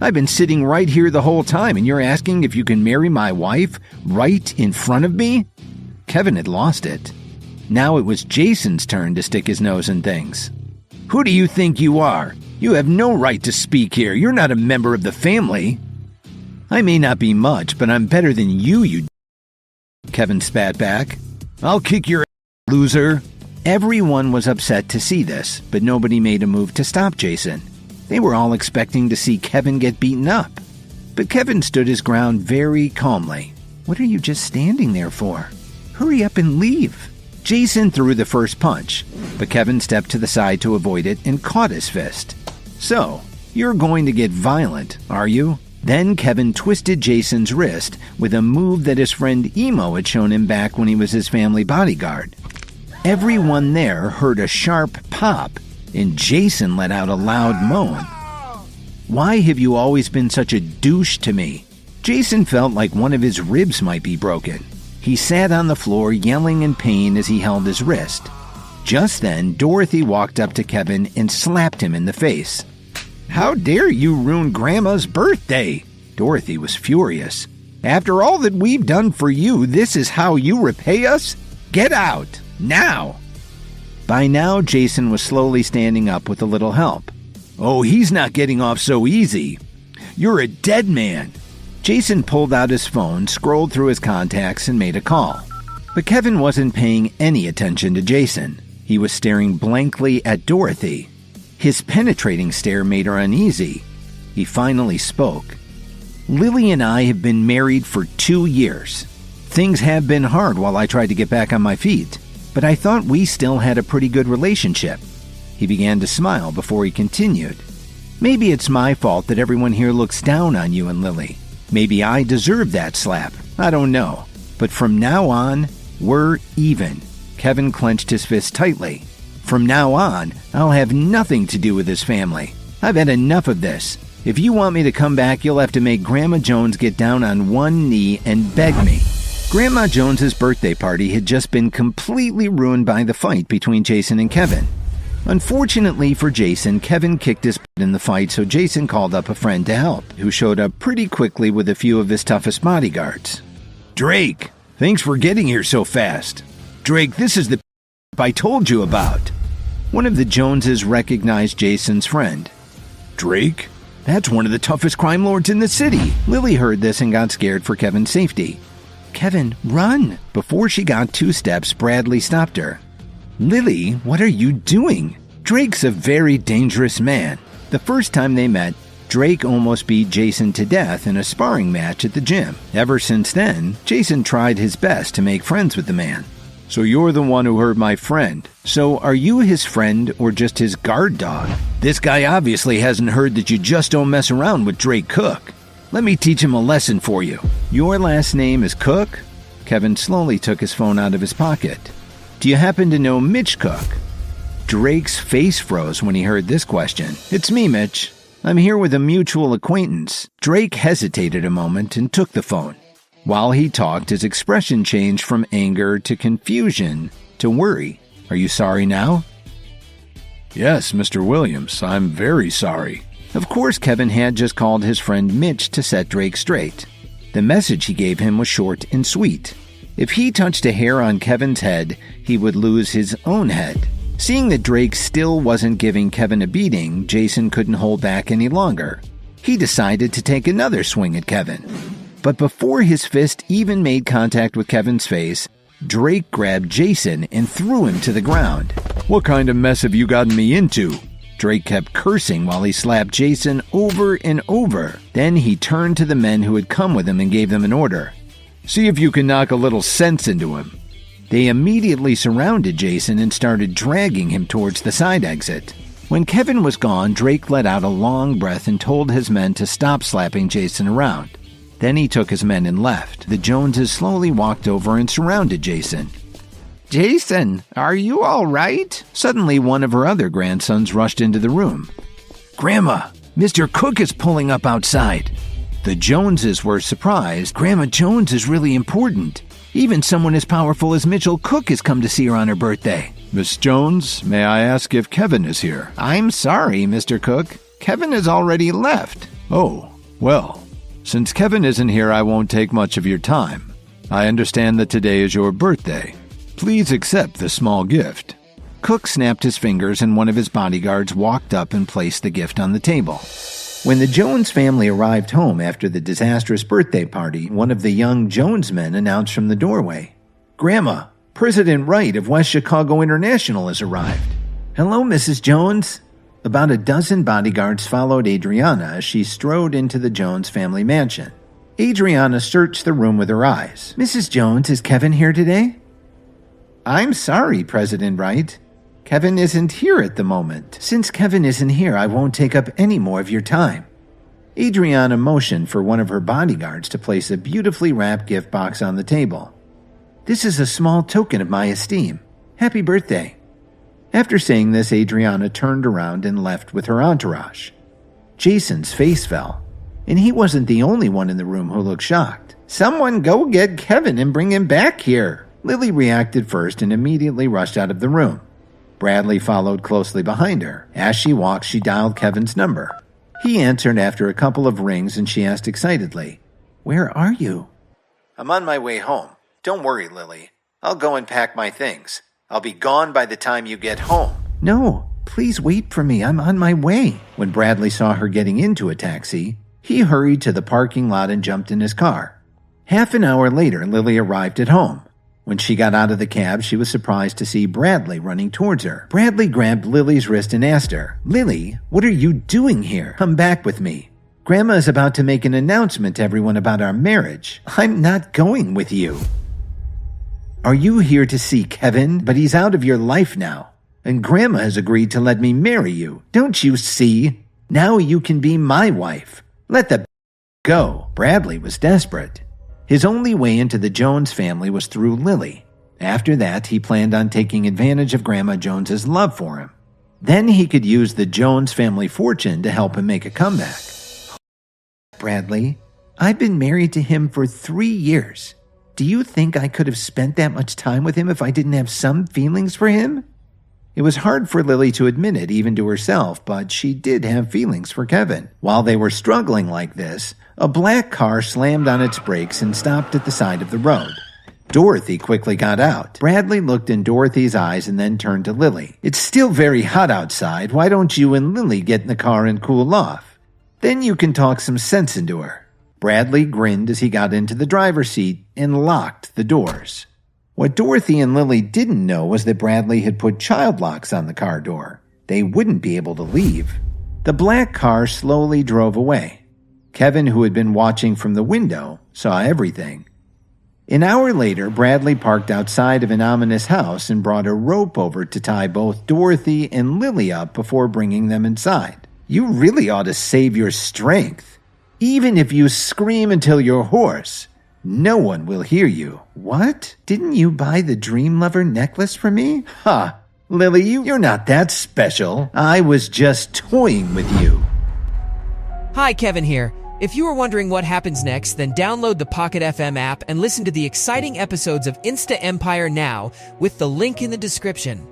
I've been sitting right here the whole time, and you're asking if you can marry my wife right in front of me?" Kevin had lost it. Now it was Jason's turn to stick his nose in things. "Who do you think you are? You have no right to speak here. You're not a member of the family." "I may not be much, but I'm better than you Kevin spat back. "I'll kick your ass, loser." Everyone was upset to see this, but nobody made a move to stop Jason. They were all expecting to see Kevin get beaten up. But Kevin stood his ground very calmly. "What are you just standing there for? Hurry up and leave." Jason threw the first punch, but Kevin stepped to the side to avoid it and caught his fist. "So, you're going to get violent, are you?" Then Kevin twisted Jason's wrist with a move that his friend Emo had shown him back when he was his family bodyguard. Everyone there heard a sharp pop, and Jason let out a loud moan. "Why have you always been such a douche to me?" Jason felt like one of his ribs might be broken. He sat on the floor yelling in pain as he held his wrist. Just then, Dorothy walked up to Kevin and slapped him in the face. "How dare you ruin Grandma's birthday?" Dorothy was furious. "After all that we've done for you, this is how you repay us? Get out, now!" By now, Jason was slowly standing up with a little help. "Oh, he's not getting off so easy. You're a dead man." Jason pulled out his phone, scrolled through his contacts, and made a call. But Kevin wasn't paying any attention to Jason. He was staring blankly at Dorothy. His penetrating stare made her uneasy. He finally spoke. "Lily and I have been married for 2 years. Things have been hard while I tried to get back on my feet, but I thought we still had a pretty good relationship." He began to smile before he continued. "Maybe it's my fault that everyone here looks down on you and Lily. Maybe I deserve that slap. I don't know. But from now on, we're even." Kevin clenched his fist tightly. "From now on, I'll have nothing to do with this family. I've had enough of this. If you want me to come back, you'll have to make Grandma Jones get down on one knee and beg me." Grandma Jones's birthday party had just been completely ruined by the fight between Jason and Kevin. Unfortunately for Jason, Kevin kicked his butt in the fight, so Jason called up a friend to help, who showed up pretty quickly with a few of his toughest bodyguards. "Drake, thanks for getting here so fast. Drake, this is the I told you about." One of the Joneses recognized Jason's friend. "Drake? That's one of the toughest crime lords in the city." Lily heard this and got scared for Kevin's safety. "Kevin, run!" Before she got 2 steps, Bradley stopped her. "Lily, what are you doing? Drake's a very dangerous man." The first time they met, Drake almost beat Jason to death in a sparring match at the gym. Ever since then, Jason tried his best to make friends with the man. "So you're the one who hurt my friend. So are you his friend or just his guard dog? This guy obviously hasn't heard that you just don't mess around with Drake Cook. Let me teach him a lesson for you." "Your last name is Cook?" Kevin slowly took his phone out of his pocket. "Do you happen to know Mitch Cook?" Drake's face froze when he heard this question. "It's me, Mitch. I'm here with a mutual acquaintance." Drake hesitated a moment and took the phone. While he talked, his expression changed from anger to confusion to worry. "Are you sorry now?" "Yes, Mr. Williams, I'm very sorry." Of course, Kevin had just called his friend Mitch to set Drake straight. The message he gave him was short and sweet. If he touched a hair on Kevin's head, he would lose his own head. Seeing that Drake still wasn't giving Kevin a beating, Jason couldn't hold back any longer. He decided to take another swing at Kevin. But before his fist even made contact with Kevin's face, Drake grabbed Jason and threw him to the ground. "What kind of mess have you gotten me into?" Drake kept cursing while he slapped Jason over and over. Then he turned to the men who had come with him and gave them an order. "See if you can knock a little sense into him." They immediately surrounded Jason and started dragging him towards the side exit. When Kevin was gone, Drake let out a long breath and told his men to stop slapping Jason around. Then he took his men and left. The Joneses slowly walked over and surrounded Jason. "Jason, are you all right?" Suddenly, one of her other grandsons rushed into the room. "Grandma, Mr. Cook is pulling up outside." The Joneses were surprised. Grandma Jones is really important. Even someone as powerful as Mitchell Cook has come to see her on her birthday. "Miss Jones, may I ask if Kevin is here?" "I'm sorry, Mr. Cook. Kevin has already left." "Oh, Well, since Kevin isn't here, I won't take much of your time. I understand that today is your birthday. Please accept the small gift. Cook snapped his fingers and one of his bodyguards walked up and placed the gift on the table. When the Jones family arrived home after the disastrous birthday party, one of the young Jones men announced from the doorway, "Grandma, President Wright of West Chicago International has arrived." "Hello, Mrs. Jones." About a dozen bodyguards followed Adriana as she strode into the Jones family mansion. Adriana searched the room with her eyes. "Mrs. Jones, is Kevin here today?" "I'm sorry, President Wright. Kevin isn't here at the moment." "Since Kevin isn't here, I won't take up any more of your time." Adriana motioned for one of her bodyguards to place a beautifully wrapped gift box on the table. "This is a small token of my esteem. Happy birthday." After saying this, Adriana turned around and left with her entourage. Jason's face fell, and he wasn't the only one in the room who looked shocked. "Someone go get Kevin and bring him back here." Lily reacted first and immediately rushed out of the room. Bradley followed closely behind her. As she walked, she dialed Kevin's number. He answered after a couple of rings and she asked excitedly, "Where are you?" "I'm on my way home. Don't worry, Lily. I'll go and pack my things. I'll be gone by the time you get home." "No, please wait for me. I'm on my way." When Bradley saw her getting into a taxi, he hurried to the parking lot and jumped in his car. Half an hour later, Lily arrived at home. When she got out of the cab, she was surprised to see Bradley running towards her. Bradley grabbed Lily's wrist and asked her, "Lily, what are you doing here? Come back with me. Grandma is about to make an announcement to everyone about our marriage. I'm not going with you." "Are you here to see Kevin? But he's out of your life now. And Grandma has agreed to let me marry you. Don't you see? Now you can be my wife. Let the go." Bradley was desperate. His only way into the Jones family was through Lily. After that, he planned on taking advantage of Grandma Jones's love for him. Then he could use the Jones family fortune to help him make a comeback. "Bradley, I've been married to him for 3 years. Do you think I could have spent that much time with him if I didn't have some feelings for him?" It was hard for Lily to admit it, even to herself, but she did have feelings for Kevin. While they were struggling like this, a black car slammed on its brakes and stopped at the side of the road. Dorothy quickly got out. Bradley looked in Dorothy's eyes and then turned to Lily. "It's still very hot outside. Why don't you and Lily get in the car and cool off? Then you can talk some sense into her." Bradley grinned as he got into the driver's seat and locked the doors. What Dorothy and Lily didn't know was that Bradley had put child locks on the car door. They wouldn't be able to leave. The black car slowly drove away. Kevin, who had been watching from the window, saw everything. An hour later, Bradley parked outside of an ominous house and brought a rope over to tie both Dorothy and Lily up before bringing them inside. "You really ought to save your strength. Even if you scream until you're hoarse, no one will hear you." "What? Didn't you buy the Dream Lover necklace for me?" "Ha! Lily, you're not that special. I was just toying with you." Hi, Kevin here. If you are wondering what happens next, then download the Pocket FM app and listen to the exciting episodes of Insta Empire now with the link in the description.